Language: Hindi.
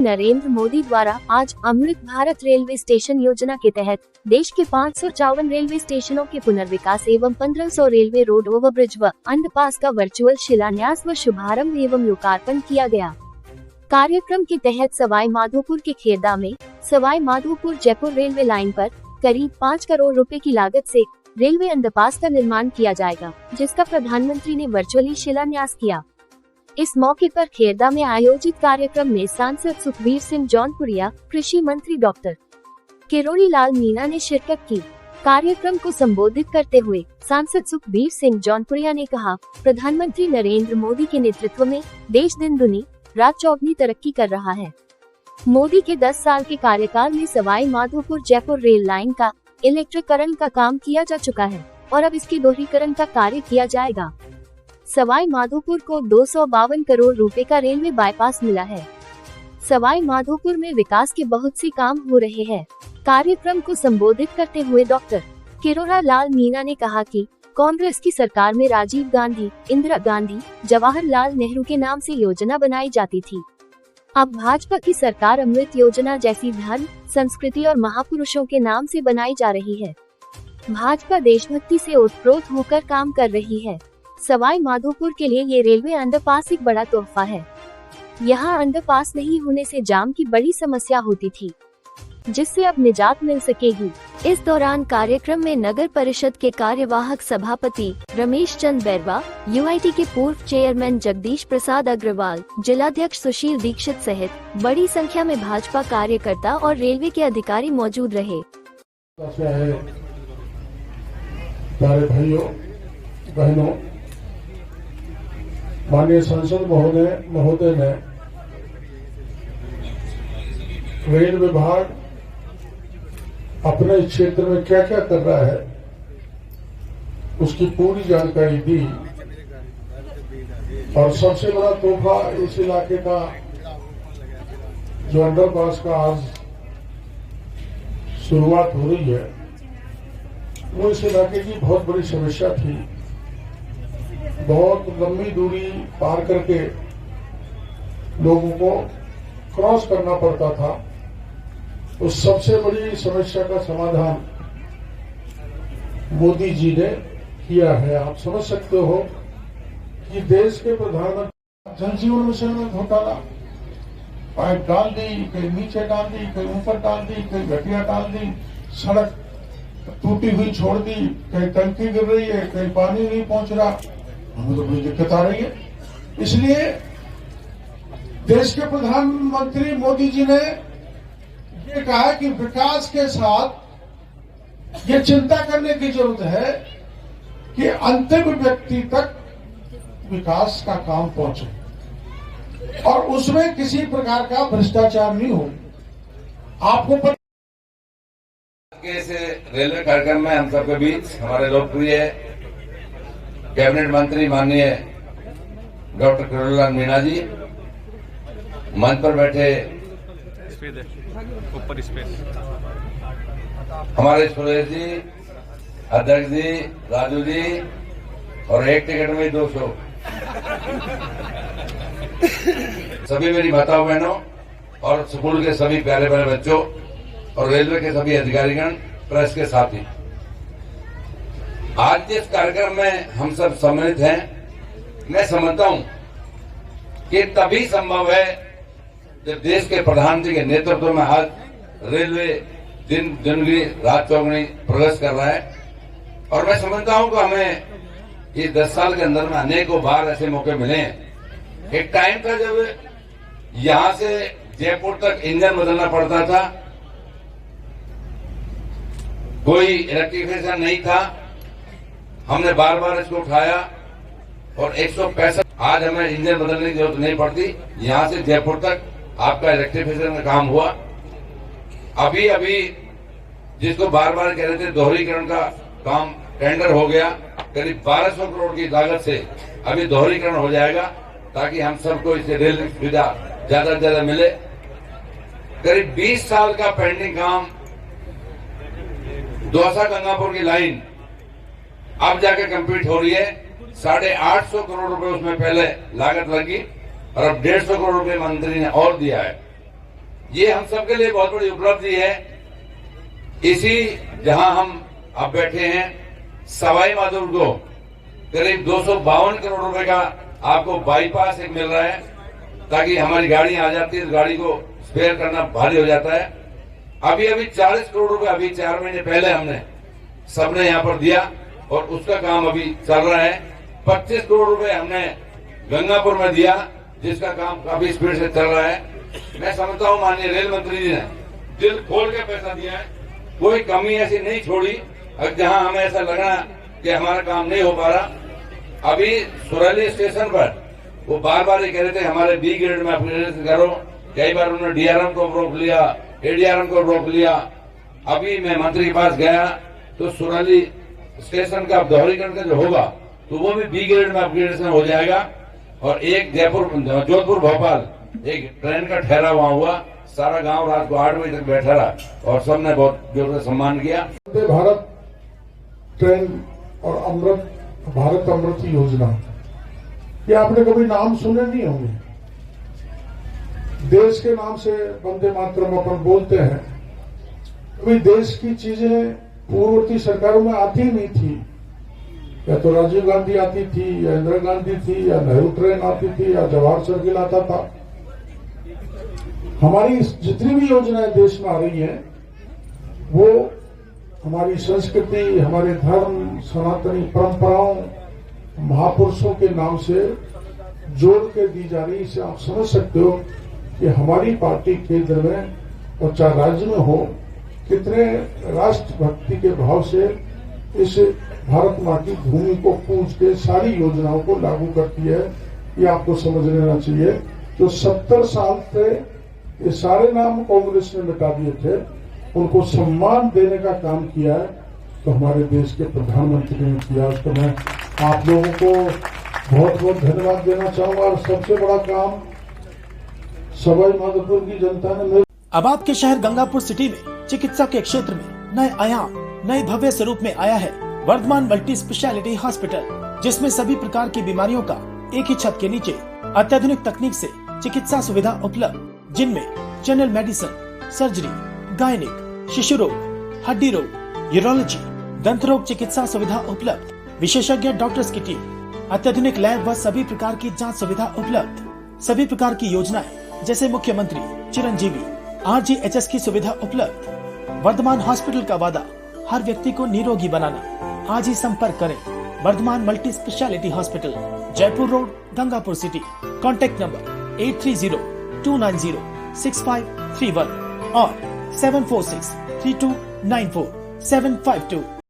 नरेंद्र मोदी द्वारा आज अमृत भारत रेलवे स्टेशन योजना के तहत देश के 554 रेलवे स्टेशनों के पुनर्विकास एवं 1500 रेलवे रोड ओवरब्रिज व अंडरपास का वर्चुअल शिलान्यास व शुभारंभ एवं लोकार्पण किया गया। कार्यक्रम के तहत सवाई माधोपुर के खेरदा में सवाई माधोपुर जयपुर रेलवे लाइन पर करीब 5 करोड़ रुपए की लागत से रेलवे अंडरपास का निर्माण किया जाएगा, जिसका प्रधानमंत्री ने वर्चुअली शिलान्यास किया। इस मौके पर खेरदा में आयोजित कार्यक्रम में सांसद सुखबीर सिंह जौनपुरिया, कृषि मंत्री डॉक्टर किरोड़ी लाल मीणा ने शिरकत की। कार्यक्रम को संबोधित करते हुए सांसद सुखबीर सिंह जौनपुरिया ने कहा, प्रधानमंत्री नरेंद्र मोदी के नेतृत्व में देश दिन दुनी रात चौगुनी तरक्की कर रहा है। मोदी के 10 साल के कार्यकाल में सवाई माधोपुर जयपुर रेल लाइन का इलेक्ट्रिकरण का काम किया जा चुका है और अब इसके दोहरीकरण का कार्य किया जाएगा। सवाई माधोपुर को 252 करोड़ रुपए का रेलवे बाईपास मिला है। सवाई माधोपुर में विकास के बहुत से काम हो रहे हैं। कार्यक्रम को संबोधित करते हुए डॉक्टर किरोड़ा लाल मीणा ने कहा कि कांग्रेस की सरकार में राजीव गांधी, इंदिरा गांधी, जवाहरलाल नेहरू के नाम से योजना बनाई जाती थी। अब भाजपा की सरकार अमृत योजना जैसी धर्म, संस्कृति और महापुरुषों के नाम से बनाई जा रही है। भाजपा देशभक्ति से ओतप्रोत होकर काम कर रही है। सवाई माधोपुर के लिए ये रेलवे अंडरपास एक बड़ा तोहफा है। यहाँ अंडरपास नहीं होने से जाम की बड़ी समस्या होती थी, जिससे अब निजात मिल सकेगी। इस दौरान कार्यक्रम में नगर परिषद के कार्यवाहक सभापति रमेश चंद बैरवा, यूआईटी के पूर्व चेयरमैन जगदीश प्रसाद अग्रवाल, जिलाध्यक्ष सुशील दीक्षित सहित बड़ी संख्या में भाजपा कार्यकर्ता और रेलवे के अधिकारी मौजूद रहे। प्यारे भाइयों बहनों, माननीय सांसद महोदय ने रेल विभाग अपने क्षेत्र में क्या क्या कर रहा है उसकी पूरी जानकारी दी और सबसे बड़ा तोहफा इस इलाके का जो अंडरपास का आज शुरुआत हो रही है, वो इस इलाके की बहुत बड़ी समस्या थी। बहुत लंबी दूरी पार करके लोगों को क्रॉस करना पड़ता था। उस सबसे बड़ी समस्या का समाधान मोदी जी ने किया है। आप समझ सकते हो कि देश के प्रधानमंत्री जल जीवन मिशन में घोटाला, पाइप डाल दी, कहीं नीचे डाल दी, कहीं ऊपर डाल दी, कहीं घटिया डाल दी, सड़क टूटी हुई छोड़ दी, कहीं टंकी गिर रही है, कहीं पानी नहीं पहुंच रहा, हमें तो बड़ी दिक्कत आ रही है। इसलिए देश के प्रधानमंत्री मोदी जी ने ये कहा कि विकास के साथ ये चिंता करने की जरूरत है कि अंतिम व्यक्ति तक विकास का काम पहुंचे और उसमें किसी प्रकार का भ्रष्टाचार नहीं हो। आपको के से रेलवे कार्यक्रम में हम सबके बीच हमारे लोकप्रिय कैबिनेट मंत्री माननीय डॉक्टर किरोड़ी लाल मीणा जी, मंच पर बैठे ऊपर स्पेस हमारे सुरेश जी, अध्यक्ष जी, राजू जी और एक टिकट में 200 सभी मेरी माताओं बहनों और स्कूल के सभी प्यारे प्यारे बच्चों और रेलवे के सभी अधिकारीगण, प्रेस के साथी, आज जिस कार्यक्रम में हम सब सम्मिलित हैं, मैं समझता हूं कि तभी संभव है जब देश के प्रधानमंत्री के नेतृत्व में आज रेलवे दिन दुगनी रात चौगुनी प्रोग्रेस कर रहा है। और मैं समझता हूं कि हमें इस 10 साल के अंदर में अनेकों बार ऐसे मौके मिले हैं। एक टाइम था जब यहां से जयपुर तक इंजन बदलना पड़ता था, कोई इलेक्ट्रिफिकेशन नहीं था, हमने बार बार इसको उठाया और 165 आज हमें इंजन बदलने की जरूरत नहीं पड़ती। यहां से जयपुर तक आपका इलेक्ट्रिफिकेशन का काम हुआ। अभी जिसको बार बार कह रहे थे दोहरीकरण का काम टेंडर हो गया, करीब 1200 करोड़ की लागत से अभी दोहरीकरण हो जाएगा ताकि हम सबको इसे रेल सुविधा ज्यादा से ज्यादा मिले। करीब 20 साल का पेंडिंग काम दौसा गंगापुर की लाइन अब जाके कंप्लीट हो रही है। 850 करोड़ रुपए उसमें पहले लागत लगी और अब 150 करोड़ रुपए मंत्री ने और दिया है। ये हम सबके लिए बहुत बड़ी उपलब्धि है। इसी जहां हम अब बैठे हैं, सवाई माधोपुर को करीब 252 करोड़ रुपए का आपको बाईपास एक मिल रहा है, ताकि हमारी गाड़ी आ जाती है तो गाड़ी को स्पेयर करना भारी हो जाता है। अभी 40 करोड़ रुपए अभी 4 महीने पहले हमने सबने यहाँ पर दिया और उसका काम अभी चल रहा है। 25 करोड़ रुपए हमने गंगापुर में दिया, जिसका काम काफी स्पीड से चल रहा है। मैं समझता हूँ माननीय रेल मंत्री जी ने दिल खोल के पैसा दिया है, कोई कमी ऐसी नहीं छोड़ी जहां हमें ऐसा लगा कि हमारा काम नहीं हो पा रहा। अभी सुरैली स्टेशन पर वो बार बार ये कह रहे थे हमारे बी ग्रेड में अपग्रेडेशन करो, कई बार उन्होंने डीआरएम को रोक लिया, एडीआरएम को रोक लिया। अभी मैं मंत्री के पास गया तो सुरैली स्टेशन का दोहरीकरण का जो होगा तो वो भी बी ग्रेड में अपग्रेडेशन हो जाएगा। और एक जोधपुर भोपाल एक ट्रेन का ठहरा वहां हुआ, सारा गांव रात को 8 बजे तक बैठा रहा और सबने बहुत जोर से सम्मान किया। वंदे भारत ट्रेन और भारत अमृत योजना, ये आपने कभी नाम सुने नहीं होंगे। देश के नाम से वंदे मातरम अपन बोलते हैं, कभी देश की चीजें पूर्ववर्ती सरकारों में आती नहीं थी। या तो राजीव गांधी आती थी, या इंदिरा गांधी थी, या नेहरू ट्रेन आती थी, या जवाहर सर्किल आता था। हमारी जितनी भी योजनाएं देश में आ रही हैं, वो हमारी संस्कृति, हमारे धर्म, सनातनी परंपराओं, महापुरुषों के नाम से जोड़ के दी जा रही। इसे आप समझ सकते हो कि हमारी पार्टी केंद्र में और चाहे राज्य में हो, कितने राष्ट्रभक्ति के भाव से इस भारत माँ की भूमि को पूज के सारी योजनाओं को लागू करती है। ये आपको समझ लेना चाहिए। जो 70 साल से ये सारे नाम कांग्रेस ने मिटा दिए थे, उनको सम्मान देने का काम किया है तो हमारे देश के प्रधानमंत्री ने किया। उसको मैं आप लोगों को बहुत बहुत धन्यवाद देना चाहूंगा। और सबसे बड़ा काम सवाई माधोपुर की जनता ने। अब आपके शहर गंगापुर सिटी में चिकित्सा के क्षेत्र में नए आयाम, नए भव्य स्वरूप में आया है वर्धमान मल्टी स्पेशलिटी हॉस्पिटल, जिसमें सभी प्रकार की बीमारियों का एक ही छत के नीचे अत्याधुनिक तकनीक से चिकित्सा सुविधा उपलब्ध, जिनमें जनरल मेडिसिन, सर्जरी, गायनिक, शिशु रोग, हड्डी रोग, यूरोलॉजी, दंत रोग चिकित्सा सुविधा उपलब्ध, विशेषज्ञ डॉक्टर्स की टीम, अत्याधुनिक लैब व सभी प्रकार की जांच सुविधा उपलब्ध, सभी प्रकार की योजनाएं जैसे मुख्यमंत्री चिरंजीवी RGHS की सुविधा उपलब्ध। वर्धमान हॉस्पिटल का वादा हर व्यक्ति को निरोगी बनाना। आज ही संपर्क करें Vardhman multi speciality hospital, Jaipur road, Gangapur city. Contact number 8302906531 और 7463294752।